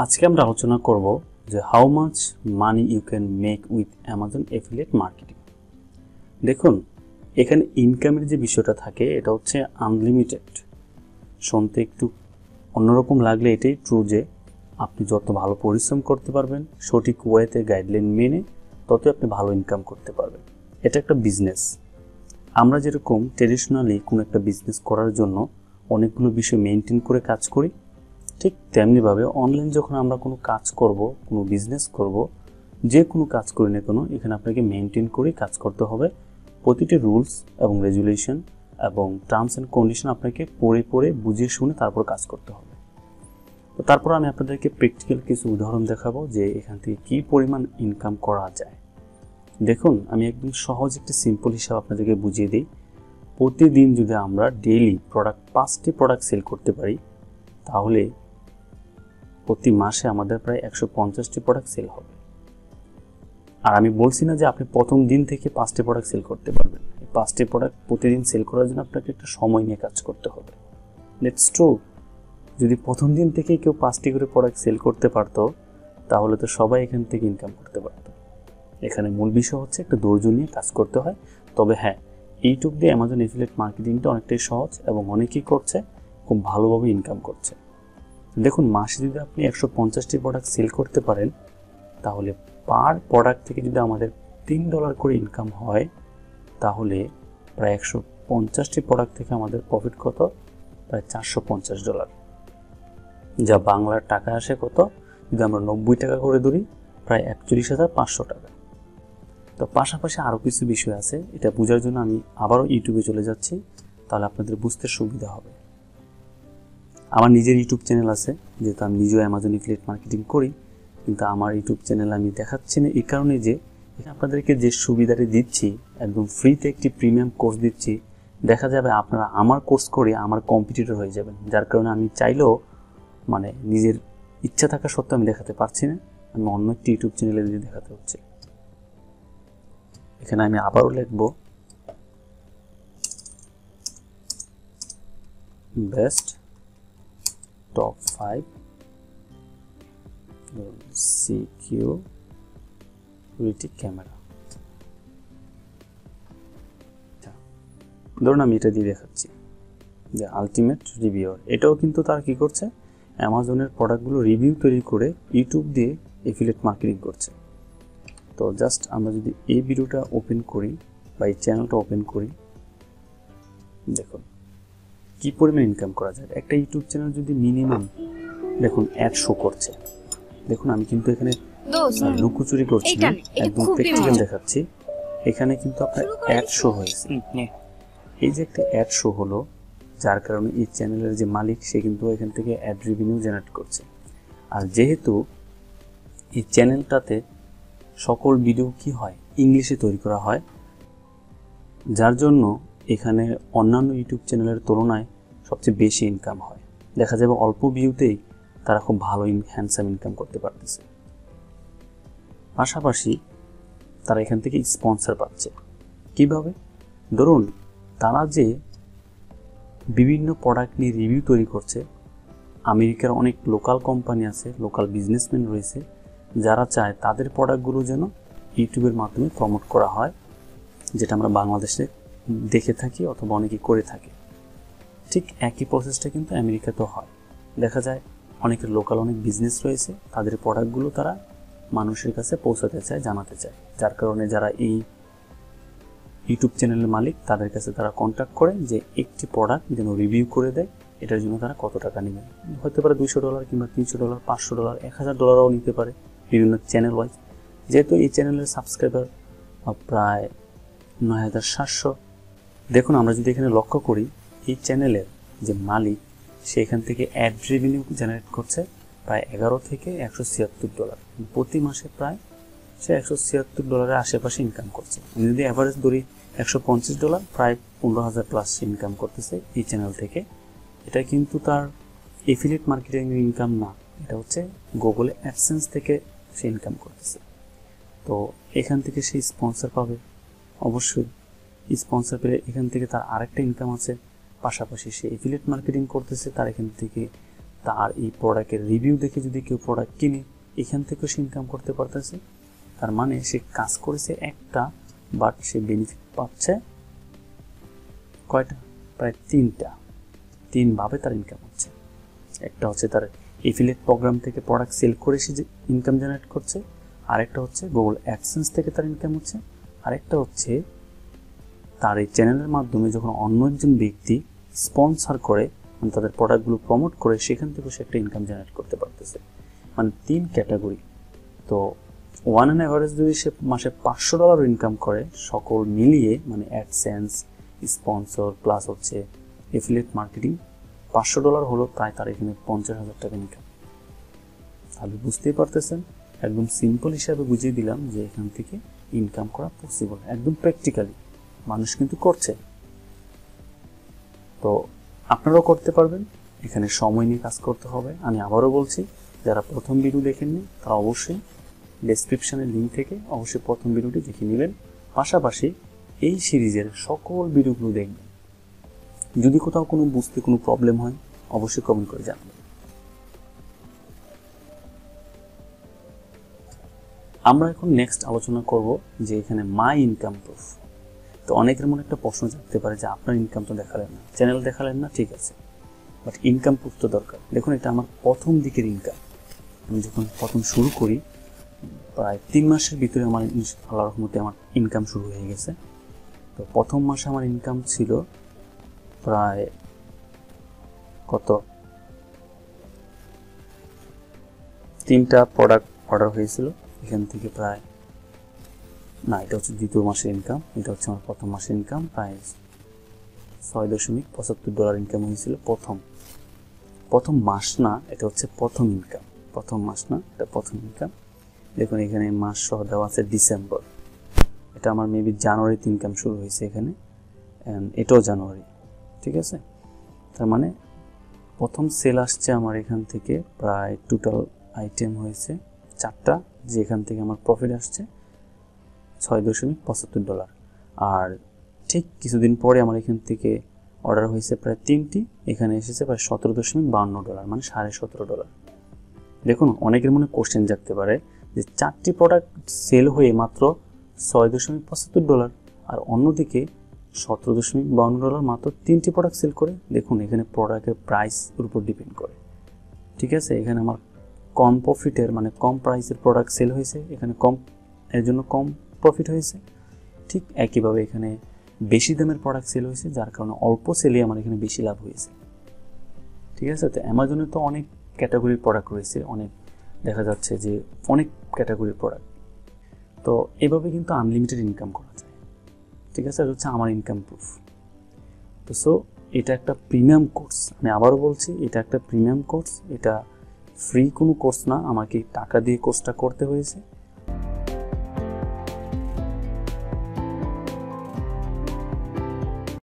আজকে আমরা আলোচনা করব যে how much money you can make with Amazon affiliate marketing. দেখুন, এখানে ইনকামের যে বিষয়টা থাকে এটা হচ্ছে আনলিমিটেড। শুনতে একটু অন্যরকম লাগলে এটাই ট্রু যে আপনি যত ভালো পরিশ্রম করতে পারবেন, সঠিক ওয়েতে গাইডলাইন মেনে, ততই আপনি ভালো ইনকাম করতে পারবেন। এটা একটা বিজনেস। আমরা যেরকম ট্রেডিশনালি কোনো একটা বিজনেস করার জন্য অনেকগুলো বিষয় মেনটেন করে কাজ করি, ঠিক তেমনিভাবে অনলাইন যখন আমরা কোনো কাজ করব, কোনো বিজনেস করব, যে কোনো কাজ করি না কেন, এখানে আপনাকে মেনটেন করে কাজ করতে হবে। প্রতিটি রুলস এবং রেগুলেশন এবং টার্মস অ্যান্ড কন্ডিশন আপনাকে পড়ে পড়ে বুঝিয়ে শুনে তারপর কাজ করতে হবে। তো তারপর আমি আপনাদেরকে প্র্যাকটিক্যাল কিছু উদাহরণ দেখাবো যে এখান থেকে কী পরিমাণ ইনকাম করা যায়। দেখুন, আমি একদম সহজ একটি সিম্পল হিসাব আপনাদেরকে বুঝিয়ে দিই। প্রতিদিন যদি আমরা ডেইলি 5টি প্রোডাক্ট সেল করতে পারি, তাহলে প্রতি মাসে আমাদের প্রায় 150টি প্রোডাক্ট সেল হবে। আর আমি বলছি না যে আপনি প্রথম দিন থেকে 5টি প্রোডাক্ট সেল করতে পারবেন। এই 5টি প্রোডাক্ট প্রতিদিন সেল করার জন্য আপনাকে একটা সময় নিয়ে কাজ করতে হবে। লেটস ট্রু, যদি প্রথম দিন থেকেই কেউ 5টি করে প্রোডাক্ট সেল করতে পারতো, তাহলে তো সবাই এখান থেকে ইনকাম করতে পারত। এখানে মূল বিষয় হচ্ছে একটা ধৈর্য নিয়ে কাজ করতে হয়। তবে হ্যাঁ, ইউটিউব দিয়ে অ্যামাজন এফিলিয়েট মার্কেটিংটা অনেকটাই সহজ এবং অনেকেই করছে, খুব ভালোভাবে ইনকাম করছে। দেখুন, মাসে যদি আপনি 150টি প্রোডাক্ট সেল করতে পারেন, তাহলে পার প্রোডাক্ট থেকে যদি আমাদের $3 করে ইনকাম হয়, তাহলে প্রায় 150টি প্রোডাক্ট থেকে আমাদের প্রফিট কত? প্রায় $450, যা বাংলার টাকা আসে কত? যদি আমরা 90 টাকা করে ধরি, প্রায় 41,500 টাকা। তো পাশাপাশি আরও কিছু বিষয় আছে, এটা বোঝার জন্য আমি আবারও ইউটিউবে চলে যাচ্ছি, তাহলে আপনাদের বুঝতে সুবিধা হবে। আমার নিজের ইউটিউব চ্যানেল আছে, যেহেতু আমি নিজেও অ্যামাজন এফিলিয়েট মার্কেটিং করি, কিন্তু আমার ইউটিউব চ্যানেল আমি দেখাচ্ছি না এই কারণে যে আপনাদেরকে যে সুবিধাটি দিচ্ছি, একদম ফ্রিতে একটি প্রিমিয়াম কোর্স দিচ্ছি। দেখা যাবে আপনারা আমার কোর্স করে আমার কম্পিটিটর হয়ে যাবেন, যার কারণে আমি চাইলেও নিজের ইচ্ছা থাকা সত্ত্বেও আমি দেখাতে পারছি না। আমি অন্য একটি ইউটিউব চ্যানেলে দিয়ে দেখাতে হচ্ছে। এখানে আমি আবারও লিখব বেস্ট টপ 5 সিকিউরিটি ক্যামেরা। ধরুন আমি এটা দিয়ে দেখাচ্ছি যে আলটিমেট রিভিউয়ার। এটাও কিন্তু তারা কি করছে, অ্যামাজনের প্রোডাক্টগুলো রিভিউ তৈরি করে ইউটিউব দিয়ে এফিলিয়েট মার্কেটিং করছে। তো জাস্ট আমরা যদি এই ভিডিওটা ওপেন করি বা এই চ্যানেলটা ওপেন করি, দেখুন কি পরিমাণ ইনকাম করা যায়। একটা ইউটিউব চ্যানেল যদি মিনিমাম দেখুন অ্যাড শো করছে, দেখুন আমি কিন্তু এখানে লুকোচুরি করছি না, একদম প্র্যাকটিক্যাল দেখাচ্ছি। এখানে কিন্তু আপনার অ্যাড শো হয়েছে। এই যে একটা অ্যাড শো হলো, যার কারণে এই চ্যানেলের যে মালিক সে কিন্তু এখান থেকে অ্যাড রেভিনিউ জেনারেট করছে। আর যেহেতু এই চ্যানেলটাতে সকল ভিডিও কি হয়, ইংলিশে তৈরি করা হয়, যার জন্য এখানে অন্যান্য ইউটিউব চ্যানেলের তুলনায় সবচেয়ে বেশি ইনকাম হয়। দেখা যাবে অল্প ভিউতেই তারা খুব ভালো হ্যান্ডসাম ইনকাম করতে পারতেছে। পাশাপাশি তারা এখান থেকে স্পন্সর পাচ্ছে। কিভাবে? ধরুন, তারা যে বিভিন্ন প্রোডাক্ট নিয়ে রিভিউ তৈরি করছে, আমেরিকার অনেক লোকাল কোম্পানি আছে, লোকাল বিজনেসম্যান রয়েছে, যারা চায় তাদের প্রোডাক্টগুলো যেন ইউটিউবের মাধ্যমে প্রমোট করা হয়, যেটা আমরা বাংলাদেশে দেখে থাকি অথবা অনেকেই করে থাকে। ঠিক একই প্রসেসটা কিন্তু আমেরিকাতেও হয়। দেখা যায় অনেকের লোকাল অনেক বিজনেস রয়েছে, তাদের প্রোডাক্টগুলো তারা মানুষের কাছে পৌঁছাতে চায়, জানাতে চায়, যার কারণে যারা এই ইউটিউব চ্যানেলের মালিক তাদের কাছে তারা কন্ট্যাক্ট করে যে একটি প্রোডাক্ট যেন রিভিউ করে দেয়, এটার জন্য তারা কত টাকা নেবে। হতে পারে $200 কিংবা $300, $500, $1000ও নিতে পারে বিভিন্ন চ্যানেল ওয়াইজ। যেহেতু এই চ্যানেলের সাবস্ক্রাইবার প্রায় 9700। দেখুন, আমরা যদি এখানে লক্ষ্য করি, এই চ্যানেলের যে মালিক সে এখান থেকে অ্যাড রেভিনিউ জেনারেট করছে প্রায় $11 থেকে $176। প্রতি মাসে প্রায় সে $176 আশেপাশে ইনকাম করছে। আমি যদি অ্যাভারেজ ধরি $150, প্রায় 15,000 প্লাস ইনকাম করতেছে এই চ্যানেল থেকে। এটা কিন্তু তার এফিলিয়েট মার্কেটিং ইনকাম না, এটা হচ্ছে গুগলে অ্যাডসেন্স থেকে সে ইনকাম করতেছে। তো এখান থেকে সে স্পন্সর পাবে, অবশ্যই স্পন্সর পেলে এখান থেকে তার আরেকটা ইনকাম আছে। পাশাপাশি সে এফিলিয়েট মার্কেটিং করতেছে, তার এখান থেকে তার এই প্রোডাক্টের রিভিউ দেখে যদি কেউ প্রোডাক্ট কিনে, এখান থেকেও সে ইনকাম করতে পারতেছে। তার মানে সে কাজ করেছে একটা, বাট সে বেনিফিট পাচ্ছে কয়টা? প্রায় তিনভাবে তার ইনকাম হচ্ছে। একটা হচ্ছে তার এফিলিয়েট প্রোগ্রাম থেকে প্রোডাক্ট সেল করে সে যে ইনকাম জেনারেট করছে, আরেকটা হচ্ছে গুগল অ্যাডসেন্স থেকে তার ইনকাম হচ্ছে, আরেকটা হচ্ছে তার এই চ্যানেলের মাধ্যমে যখন অন্য একজন ব্যক্তি স্পন্সর করে, মানে তাদের প্রোডাক্টগুলো প্রমোট করে, সেখান থেকে সে একটা ইনকাম জেনারেট করতে পারতেছে। মানে 3 ক্যাটাগরি। তো ওয়ান অ্যান অ্যাভারেজ যদি সে মাসে $500 ইনকাম করে সকল মিলিয়ে, মানে অ্যাডসেন্স, স্পন্সর প্লাস হচ্ছে এফিলিয়েট মার্কেটিং, $500 হলো প্রায় তার এখানে $50,000 ইনকাম। তাহলে বুঝতেই পারতেছেন, একদম সিম্পল হিসাবে বুঝিয়ে দিলাম যে এখান থেকে ইনকাম করা পসিবল, একদম প্র্যাকটিক্যালি মানুষ কিন্তু করছে। তো আপনারাও করতে পারবেন, এখানে সময় নিয়ে কাজ করতে হবে। আমি আবারও বলছি, যারা প্রথম ভিডিও দেখেননি তারা অবশ্যই ডেসক্রিপশনের লিঙ্ক থেকে অবশ্যই প্রথম ভিডিওটি দেখে নেবেন, পাশাপাশি এই সিরিজের সকল ভিডিওগুলো দেখবেন। যদি কোথাও কোনো বুঝতে কোনো প্রবলেম হয় অবশ্যই কমেন্ট করে জানাবেন। আমরা এখন নেক্সট আলোচনা করব যে এখানে মাই ইনকাম প্রুফ। তো অনেকের মনে একটা প্রশ্ন জাগতে পারে যে আপনার ইনকাম তো দেখালেন না, চ্যানেল দেখালেন না, ঠিক আছে, বাট ইনকাম প্রুফ তো দরকার। দেখুন, এটা আমার প্রথম দিকের ইনকাম। আমি যখন প্রথম শুরু করি প্রায় 3 মাসের ভিতরে আমার আল্লাহর রহমতে আমার ইনকাম শুরু হয়ে গেছে। তো প্রথম মাসে আমার ইনকাম ছিল প্রায় কত, 3টা প্রোডাক্ট অর্ডার হয়েছিল এখান থেকে প্রায়, না এটা হচ্ছে দ্বিতীয় মাসের ইনকাম, এটা হচ্ছে আমার প্রথম মাসের ইনকাম, প্রায় $6.75 ইনকাম হয়েছিল প্রথম মাস না, এটা হচ্ছে প্রথম ইনকাম, প্রথম মাস না, এটা প্রথম ইনকাম। দেখুন এখানে মাস সহ দেওয়া আছে ডিসেম্বর, এটা আমার মেবি জানুয়ারিতে ইনকাম শুরু হয়েছে এখানে, এটাও জানুয়ারি, ঠিক আছে। তার মানে প্রথম সেল আসছে আমার এখান থেকে প্রায় টোটাল আইটেম হয়েছে 4টা, যেখান থেকে আমার প্রফিট আসছে $6.75। আর ঠিক কিছুদিন পরে আমার এখান থেকে অর্ডার হয়েছে প্রায় 3টি, এখানে এসেছে প্রায় $17.52, মানে $17.5। দেখুন অনেকের মনে কোশ্চেন জাগতে পারে যে 4টি প্রোডাক্ট সেল হয়ে মাত্র $6.75, আর অন্যদিকে $17.52 মাত্র 3টি প্রোডাক্ট সেল করে। দেখুন এখানে প্রোডাক্টের প্রাইসের উপর ডিপেন্ড করে, ঠিক আছে। এখানে আমার কম প্রফিটের, মানে কম প্রাইসের প্রোডাক্ট সেল হয়েছে, এখানে কম, এর জন্য কম প্রফিট হয়েছে। ঠিক একইভাবে এখানে বেশি দামের প্রোডাক্ট সেল হয়েছে, যার কারণে অল্প সেলে আমার এখানে বেশি লাভ হয়েছে, ঠিক আছে। তো অ্যামাজনে তো অনেক ক্যাটাগরির প্রোডাক্ট রয়েছে, অনেক দেখা যাচ্ছে যে অনেক ক্যাটাগরির প্রোডাক্ট। তো এভাবে কিন্তু আনলিমিটেড ইনকাম করা যায়, ঠিক আছে। এটা হচ্ছে আমার ইনকাম প্রুফ। তো সো এটা একটা প্রিমিয়াম কোর্স, আমি আবারও বলছি এটা একটা প্রিমিয়াম কোর্স, এটা ফ্রি কোনো কোর্স না, আমাকে টাকা দিয়ে কোর্সটা করতে হয়েছে।